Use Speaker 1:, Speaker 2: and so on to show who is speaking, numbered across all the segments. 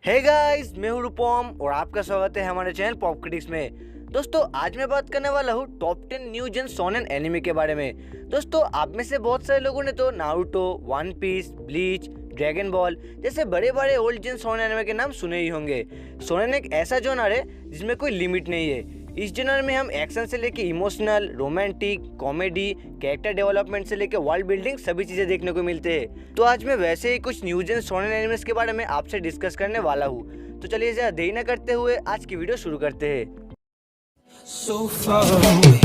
Speaker 1: Hey guys, मैं हूं रूपम और आपका स्वागत है हमारे चैनल पॉप क्रिटिक्स में। दोस्तों, आज मैं बात करने वाला हूं top 10 new gen shonen anime के बारे में। दोस्तों, आप में से बहुत सारे लोगों ने तो Naruto, one piece, bleach, dragon ball जैसे बड़े बड़े ओल्ड जेन शोनेन एनिमे के नाम सुने ही होंगे। शोनेन एक ऐसा जॉनर है जिसमें कोई लिमिट नहीं है। इस जॉनर में हम एक्शन से लेके emotional, romantic, comedy, character development से लेके वर्ल्ड बिल्डिंग सभी चीजें देखने को मिलते हैं। तो आज मैं वैसे ही कुछ न्यू जेन शोनेन एनिमेस के बारे में आपसे डिस्कस करने वाला हूँ। तो चलिए ज़्यादा देरी न करते हुए आज की वीडियो शुरू करते हैं। So far away.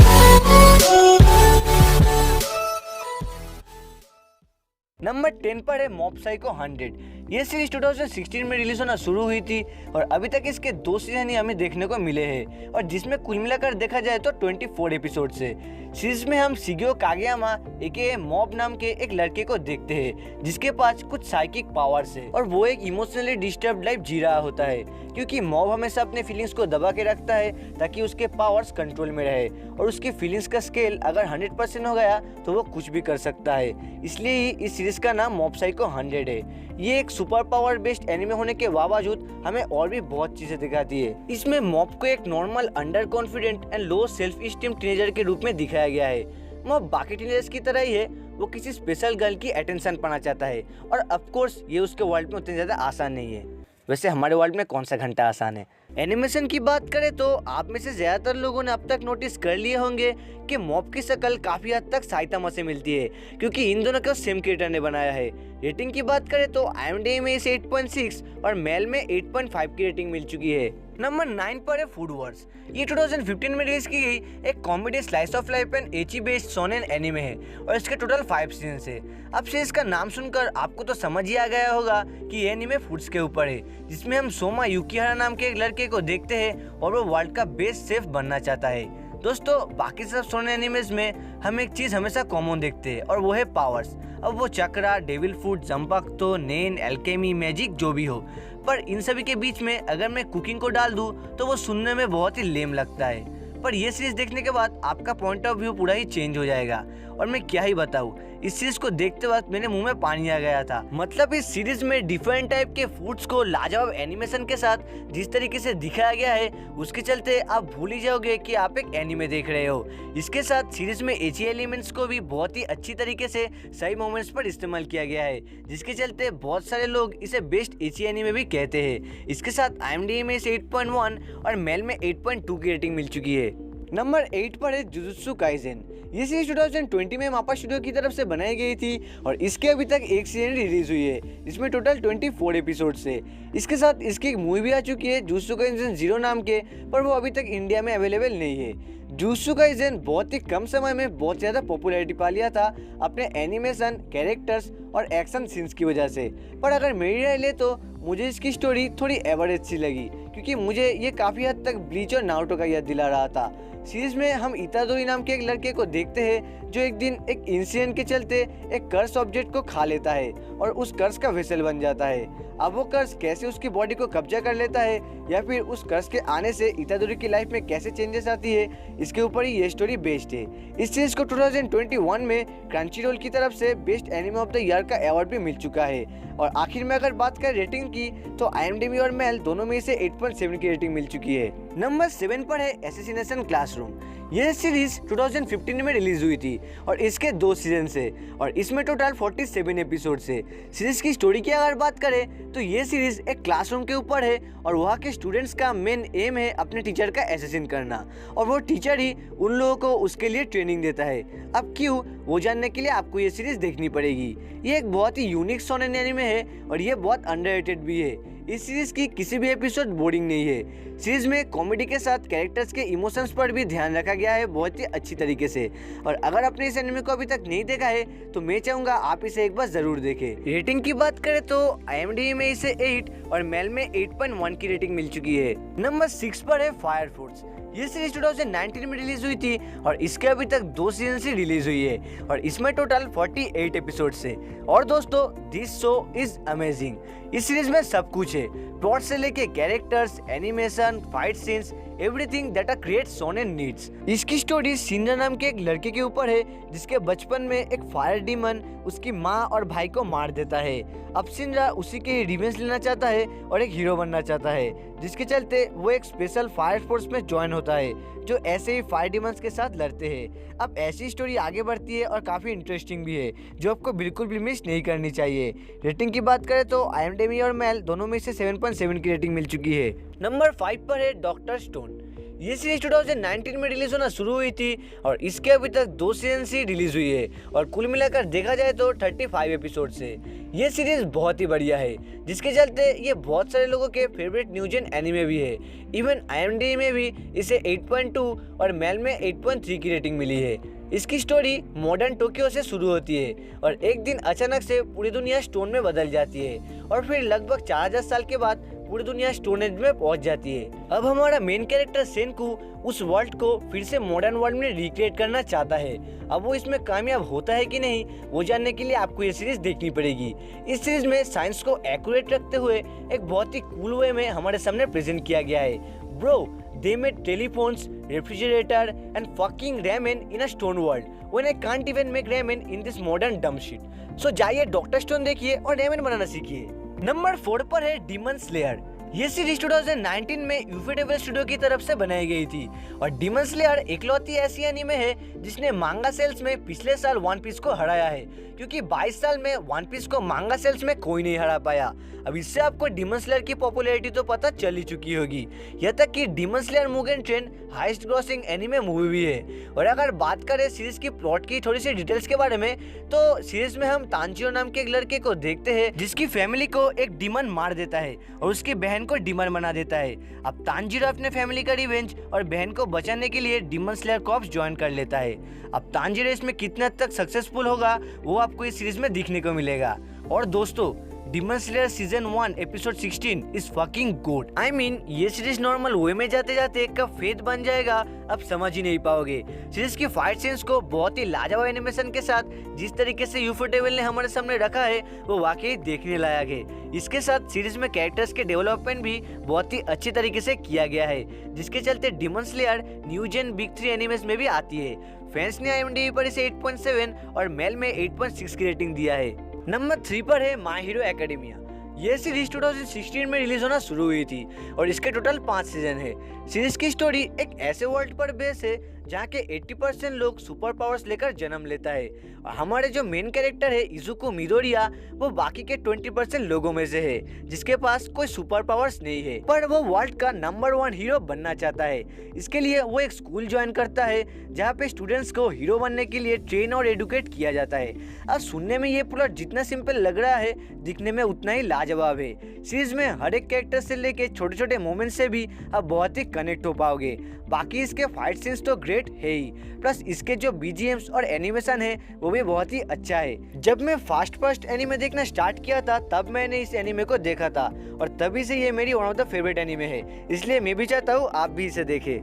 Speaker 1: नंबर 10 पर है मॉब साइको 100। ये सीरीज 2016 में रिलीज होना शुरू हुई थी और अभी तक इसके 2 सीजन ही हमें देखने को मिले हैं और जिसमें कुल मिलाकर देखा जाए तो 24 एपिसोड से। सीरीज में हम शिगेयो कागेयामा एके मॉब नाम के एक लड़के को देखते हैं जिसके पास कुछ साइकिक पावर्स है और वो एक इमोशनली डिस्टर्ब लाइफ जी रहा होता है क्योंकि मॉब हमेशा अपने फीलिंग्स को दबा के रखता है ताकि उसके पावर्स कंट्रोल में रहे और उसकी फीलिंग्स का स्केल अगर 100% हो गया तो वो कुछ भी कर सकता है। इसलिए ही इस सीरीज का नाम मॉब साइको 100 है। ये एक सुपर पावर बेस्ड एनिमे होने के बावजूद हमें और भी बहुत चीजें दिखाती है। इसमें मॉब को एक normal, under confident and low self esteem teenager के रूप में दिखाया गया है। मॉब बाकी टीनेजर्स की तरह ही है, वो किसी स्पेशल गर्ल की अटेंशन पाना चाहता है और ऑफ कोर्स ये उसके वर्ल्ड में उतनी ज्यादा आसान नहीं है। वैसे हमारे वर्ल्ड में कौन सा घंटा आसान है। एनिमेशन की बात करें तो आप में से ज्यादातर लोगों ने अब तक नोटिस कर लिए होंगे कि मॉब की शक्ल काफी हद तक साइतामा से मिलती है क्योंकि इन दोनों को सेम क्रिएटर ने बनाया है। रेटिंग की बात करें तो IMDb में इसे 8.6 और मेल में 8.5 की रेटिंग मिल चुकी है। नंबर 9 पर है फूड वॉर्स। ये 2015 में रिलीज की गई एक comedy slice of life and Aichi based shonen anime है और इसके टोटल 5 सीजन है। अब से इसका नाम सुनकर आपको तो समझ ही आ गया होगा कि ये एनिमे फूड्स के ऊपर है, जिसमें हम सोमा युकिहारा नाम के एक लड़के को देखते हैं और वो वर्ल्ड का बेस्ट शेफ बनना चाहता है। दोस्तों, बाकी सब शोनेन एनिमेस में हम एक चीज हमेशा कॉमन देखते हैं और वो है पावर्स। अब वो चक्रा, डेविल फूड, जंपाक्तो, नेन, एल्केमी, मैजिक जो भी हो, पर इन सभी के बीच में अगर मैं कुकिंग को डाल दूं तो वो सुनने में बहुत ही लेम लगता है। पर ये सीरीज देखने के बाद आपका पॉइंट ऑफ व्यू पूरा ही चेंज हो जाएगा और मैं क्या ही बताऊं, इस सीरीज को देखते वक्त मेरे मुंह में पानी आ गया था। मतलब इस सीरीज में डिफरेंट टाइप के फूड्स को लाजवाब एनिमेशन के साथ जिस तरीके से दिखाया गया है उसके चलते आप भूल ही जाओगे कि आप एक एनिमे देख रहे हो। इसके साथ सीरीज में एची एलिमेंट्स को भी बहुत ही अच्छी तरीके से सही मोमेंट्स पर इस्तेमाल किया गया है, जिसके चलते बहुत सारे लोग इसे बेस्ट एची एनिमे भी कहते हैं। इसके साथ IMDb में इसे 8.1 और मेल में 8.2 की रेटिंग मिल चुकी है। नंबर 8 पर है जुजुत्सु काइसेन। ये सीरीज 2020 में मापा स्टूडियो की तरफ से बनाई गई थी और इसके अभी तक एक सीजन रिलीज हुई है जिसमें टोटल 24 एपिसोड है। इसके साथ इसकी एक मूवी भी आ चुकी है जुजुत्सु काइसेन 0 नाम के, पर वो अभी तक इंडिया में अवेलेबल नहीं है। जुजुत्सु काइसेन बहुत ही कम समय में बहुत ज़्यादा पॉपुलैरिटी पा लिया था अपने एनिमेशन, कैरेक्टर्स और एक्शन सीन्स की वजह से। पर अगर मेरी राय ले तो मुझे इसकी स्टोरी थोड़ी एवरेज सी लगी क्योंकि मुझे ये काफ़ी हद तक ब्लीच और नारुतो का याद दिला रहा था। सीरीज में हम इतादोरी नाम के एक लड़के को देखते हैं जो एक दिन एक इंसिडेंट के चलते एक कर्स ऑब्जेक्ट को खा लेता है और उस कर्स का वेसल बन जाता है। अब वो कर्स कैसे उसकी बॉडी को कब्जा कर लेता है या फिर उस कर्स के आने से इतादोरी की लाइफ में कैसे चेंजेस आती है, इसके ऊपर ही ये स्टोरी बेस्ड है। इस सीरीज को 2021 में क्रंचीरोल की तरफ से best anime of the year का अवार्ड भी मिल चुका है। और आखिर में अगर बात करें रेटिंग की तो IMDb और मेल दोनों में से 8.7 की रेटिंग मिल चुकी है। नंबर 7 पर है असैसिनेशन क्लासरूम। यह सीरीज 2015 में रिलीज हुई थी और इसके 2 सीजन से और इसमें टोटल 47 एपिसोड से। सीरीज की स्टोरी की अगर बात करें तो ये सीरीज एक क्लासरूम के ऊपर है और वहाँ के स्टूडेंट्स का मेन एम है अपने टीचर का असैसिन करना और वो टीचर ही उन लोगों को उसके लिए ट्रेनिंग देता है। अब क्यों, वो जानने के लिए आपको ये सीरीज देखनी पड़ेगी। ये एक बहुत ही यूनिक शोनेन एनिमे है और ये बहुत अंडररेटेड भी है। इस सीरीज की किसी भी एपिसोड बोरिंग नहीं है। सीरीज में कॉमेडी के साथ कैरेक्टर्स के इमोशंस पर भी ध्यान रखा गया है बहुत ही अच्छी तरीके से। और अगर आपने इस एनिमे को अभी तक नहीं देखा है तो मैं चाहूंगा आप इसे एक बार जरूर देखें। रेटिंग की बात करें तो IMDb में इसे 8 और मेल में 8.1 की रेटिंग मिल चुकी है। नंबर 6 पर है फायर फूड्स। ये सीरीज 2019 में रिलीज हुई थी और इसके अभी तक 2 सीजन से रिलीज हुई है और इसमें टोटल 48 एपिसोड से। और दोस्तों, दिस शो इज अमेजिंग। इस सीरीज में सब कुछ है। है, प्लॉट से लेके characters, animation, fight scenes, everything that a great shonen needs. इसकी स्टोरी शिनरा नाम के एक लड़के के ऊपर है जिसके बचपन में एक फायर डीमन उसकी माँ और भाई को मार देता है। अब शिनरा उसी के रिवेंज लेना चाहता है और एक हीरो बनना चाहता है, जिसके चलते वो एक स्पेशल फायर फोर्स में ज्वाइन होता है जो ऐसे ही फायर डीमंस के साथ लड़ते हैं। अब ऐसी स्टोरी आगे बढ़ती है और काफ़ी इंटरेस्टिंग भी है जो आपको बिल्कुल भी मिस नहीं करनी चाहिए। रेटिंग की बात करें तो IMDb और मेल दोनों में से 7.7 की रेटिंग मिल चुकी है। नंबर 5 पर है डॉक्टर स्टोन। ये सीरीज 2019 में रिलीज होना शुरू हुई थी और इसके अभी तक 2 सीजन ही रिलीज हुई है और कुल मिलाकर देखा जाए तो 35 एपिसोड से ये सीरीज बहुत ही बढ़िया है, जिसके चलते ये बहुत सारे लोगों के फेवरेट न्यू जेन एनिमे भी है। इवन IMDb में भी इसे 8.2 और मेल में 8.3 की रेटिंग मिली है। इसकी स्टोरी मॉडर्न टोक्यो से शुरू होती है और एक दिन अचानक से पूरी दुनिया स्टोन में बदल जाती है और फिर लगभग 4000 साल के बाद पूरी दुनिया स्टोन एज में पहुंच जाती है। अब हमारा मेन कैरेक्टर सेनकू उस वर्ल्ड को फिर से मॉडर्न वर्ल्ड में रिक्रिएट करना चाहता है। अब वो इसमें कामयाब होता है कि नहीं, वो जानने के लिए आपको ये सीरीज देखनी पड़ेगी। इस सीरीज में साइंस को एक्यूरेट रखते हुए एक बहुत ही कूल वे में हमारे सामने प्रेजेंट किया गया है। Bro, they made telephones, refrigerator and fucking ramen in a stone world when I can't even make ramen in this modern dumb shit. So जाइए डॉक्टर स्टोन देखिए और रेमन बनाना सीखिए। नंबर 4 पर है डीमन स्लेयर। ये सीरीज 2019 में यूफोटेबल studio की तरफ से बनाई गई थी और डीमन स्लेयर इकलौती ऐसी एनीमे है जिसने मांगा सेल्स में पिछले साल वन पीस को हराया है, क्योंकि 22 साल में वन पीस को मांगा सेल्स में कोई नहीं हरा पाया। अब इससे आपको डीमन स्लेयर की पॉपुलैरिटी तो पता चल ही चुकी होगी। यह तक कि demon slayer Mugen train highest grossing anime movie भी है। और अगर बात करें सीरीज की प्लॉट की थोड़ी सी डिटेल्स के बारे में, तो सीरीज में हम तांजीरो नाम के एक लड़के को देखते हैं जिसकी फैमिली को एक डीमन मार देता है और उसकी बहन को डीमन बना देता है। अब तांजीरो अपने फैमिली का रिवेंज और बहन को बचाने के लिए डीमन स्लेयर कॉर्प्स ज्वाइन कर लेता है। अब तांजीरो इसमें कितना हद तक सक्सेसफुल होगा वो आपको इस सीरीज में दिखने को मिलेगा। और दोस्तों, demon slayer season 1 episode 16 is fucking good. I mean ये सीरीज नॉर्मल वे में जाते जाते कब फेथ बन जाएगा अब समझ ही नहीं पाओगे। सीरीज की फाइट सीन्स को बहुत ही लाजवाब एनिमेशन के साथ जिस तरीके से यूफोटेबल ने हमारे सामने रखा है वो वाकई देखने लायक है। इसके साथ सीरीज में कैरेक्टर्स के डेवलपमेंट भी बहुत ही अच्छी तरीके से किया गया है, जिसके चलते demon slayer new gen big 3 animes में भी आती है। फैंस ने IMDb पर इसे 8.7 और मेल में 8.6 की रेटिंग दिया है। नंबर 3 पर है माय हीरो एकेडमिया। ये सीरीज 2016 में रिलीज होना शुरू हुई थी और इसके टोटल 5 सीजन है। सीरीज की स्टोरी एक ऐसे वर्ल्ड पर बेस है जहाँ के 80% लोग सुपर पावर्स लेकर जन्म लेता है और हमारे जो मेन कैरेक्टर है इजुको मिडोरिया वो बाकी के 20% लोगों में से है जिसके पास कोई सुपर पावर्स नहीं है, पर वो वर्ल्ड का नंबर 1 हीरो बनना चाहता है। इसके लिए वो एक स्कूल ज्वाइन करता है जहाँ पे स्टूडेंट्स को हीरो बनने के लिए ट्रेन और एडुकेट किया जाता है। अब सुनने में ये प्लॉट जितना सिंपल लग रहा है दिखने में उतना ही लाजवाब है। सीरीज में हर एक कैरेक्टर से लेके छोटे छोटे मोमेंट से भी आप बहुत ही कनेक्ट हो पाओगे। बाकी इसके फाइट सीन्स तो ग्रेट है ही, प्लस इसके जो BGMs और एनिमेशन है वो भी बहुत ही अच्छा है। जब मैं फर्स्ट एनीमे देखना स्टार्ट किया था तब मैंने इस एनीमे को देखा था और तभी से ये मेरी one of the favourite anime है, इसलिए मैं भी चाहता हूँ आप भी इसे देखें।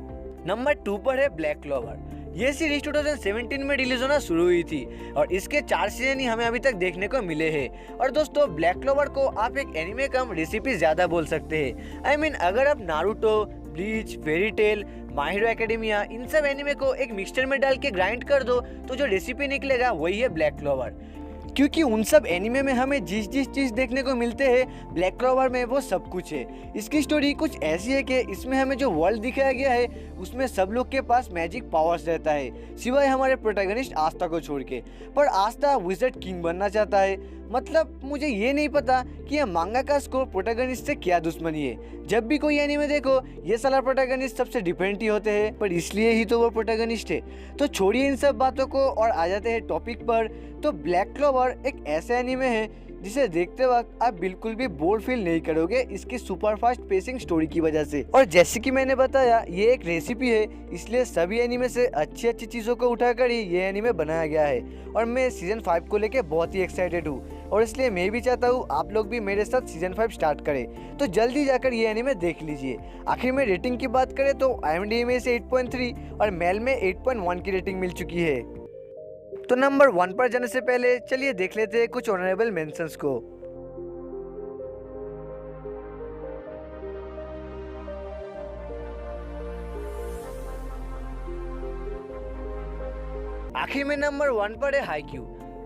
Speaker 1: नंबर 2 पर है ब्लैक क्लोवर। ये सीरीज 2017 में रिलीज होना शुरू हुई थी और इसके 4 सीजन ही हमें अभी तक देखने को मिले हैं। और दोस्तों, ब्लैक क्लोवर को आप एक एनीमे कम रेसिपी ज्यादा बोल सकते हैं। आई मीन अगर आप Naruto, Bleach, Fairy Tail, My Hero Academia इन सब एनीमे को एक मिक्सचर में डाल के ग्राइंड कर दो तो जो रेसिपी निकलेगा वही है ब्लैक क्लोवर। क्योंकि उन सब एनीमे में हमें जिस चीज़ देखने को मिलते हैं ब्लैक क्लोवर में वो सब कुछ है। इसकी स्टोरी कुछ ऐसी है कि इसमें हमें जो वर्ल्ड दिखाया गया है उसमें सब लोग के पास मैजिक पावर्स रहता है सिवाय हमारे प्रोटैगनिस्ट आस्था को छोड़ के। पर आस्था विज़र्ड किंग बनना चाहता है। मतलब मुझे ये नहीं पता कि यह मांगाकास को प्रोटैगनिस्ट से क्या दुश्मनी है। जब भी कोई एनीमे देखो ये साला प्रोटैगनिस्ट सबसे डिपेंड ही होते हैं, पर इसलिए ही तो वो प्रोटैगनिस्ट है। तो छोड़िए इन सब बातों को और आ जाते हैं टॉपिक पर। तो ब्लैक क्लोवर एक ऐसा एनीमे है जिसे देखते वक्त आप बिल्कुल भी बोर फील नहीं करोगे इसकी सुपर फास्ट पेसिंग स्टोरी की वजह से। और जैसे कि मैंने बताया ये एक रेसिपी है, इसलिए सभी एनीमे से अच्छी चीज़ों को उठाकर ही ये एनीमे बनाया गया है। और मैं सीजन 5 को लेके बहुत ही एक्साइटेड हूँ और इसलिए मैं भी चाहता हूँ आप लोग भी मेरे साथ सीजन 5 स्टार्ट करें। तो जल्दी जाकर ये एनीमे देख लीजिए। आखिर में रेटिंग की बात करें तो IMDb में से 8.3 और मेल में 8.1 की रेटिंग मिल चुकी है। तो नंबर 1 पर जाने से पहले चलिए देख लेते हैं कुछ ऑनरेबल मेंशंस को। आखिर में नंबर 1 पर है हाईक्यू।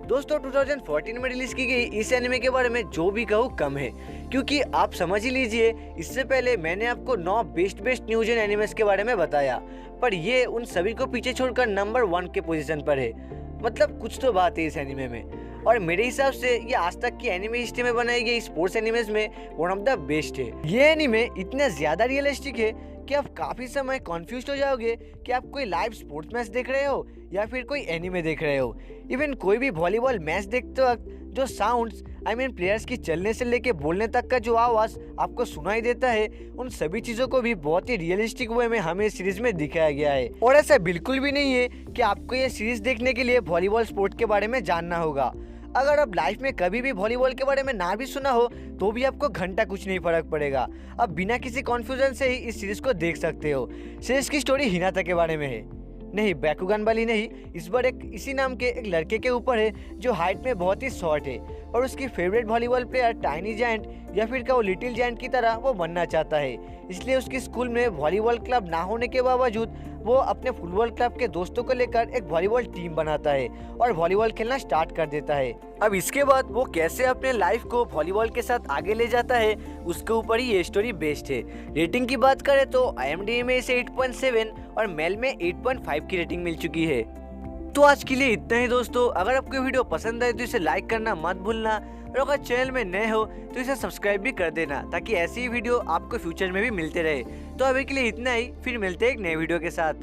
Speaker 1: दोस्तों 2014 में रिलीज की गई इस एनिमे के बारे में जो भी कहूँ कम है, क्योंकि आप समझ ही लीजिए इससे पहले मैंने आपको 9 बेस्ट न्यू जेन एनिमेस के बारे में बताया, पर ये उन सभी को पीछे छोड़कर नंबर 1 के पोजीशन पर है। मतलब कुछ तो बात है इस एनिमे में, और मेरे हिसाब से ये आज तक की एनिमे हिस्ट्री में बनाई गई स्पोर्ट्स एनिमेस में वन ऑफ द बेस्ट है। ये एनिमे इतना ज्यादा रियलिस्टिक है कि आप काफी समय कंफ्यूज हो जाओगे कि आप कोई लाइव स्पोर्ट्स मैच देख रहे हो या फिर कोई एनिमे देख रहे हो। इवन कोई भी वॉलीबॉल मैच देखते वक्त जो साउंड्स प्लेयर्स की चलने से लेके बोलने तक का जो आवाज़ आपको सुनाई देता है, उन सभी चीज़ों को भी बहुत ही रियलिस्टिक वे में हमें इस सीरीज में दिखाया गया है। और ऐसा बिल्कुल भी नहीं है कि आपको ये सीरीज देखने के लिए वॉलीबॉल स्पोर्ट के बारे में जानना होगा। अगर आप लाइफ में कभी भी वॉलीबॉल के बारे में ना भी सुना हो तो भी आपको घंटा कुछ नहीं फर्क पड़ेगा। आप बिना किसी कन्फ्यूजन से ही इस सीरीज को देख सकते हो। सीरीज की स्टोरी हिनाता के बारे में है, नहीं बैकुगान वाली नहीं, इस बार एक इसी नाम के एक लड़के के ऊपर है जो हाइट में बहुत ही शॉर्ट है और उसकी favourite volleyball player tiny giant या फिर क्या वो लिटिल जायंट की तरह वो बनना चाहता है। इसलिए उसके स्कूल में वॉलीबॉल क्लब ना होने के बावजूद वो अपने फुटबॉल क्लब के दोस्तों को लेकर एक वॉलीबॉल टीम बनाता है और वॉलीबॉल खेलना स्टार्ट कर देता है। अब इसके बाद वो कैसे अपने लाइफ को वॉलीबॉल के साथ आगे ले जाता है उसके ऊपर ही ये स्टोरी बेस्ड है। रेटिंग की बात करें तो IMDb में इसे 8.7 और मेल में 8.5 की रेटिंग मिल चुकी है। तो आज के लिए इतना ही दोस्तों। अगर आपको वीडियो पसंद आए तो इसे लाइक करना मत भूलना, और अगर चैनल में नए हो तो इसे सब्सक्राइब भी कर देना ताकि ऐसी ही वीडियो आपको फ्यूचर में भी मिलते रहे। तो अभी के लिए इतना ही, फिर मिलते हैं एक नए वीडियो के साथ।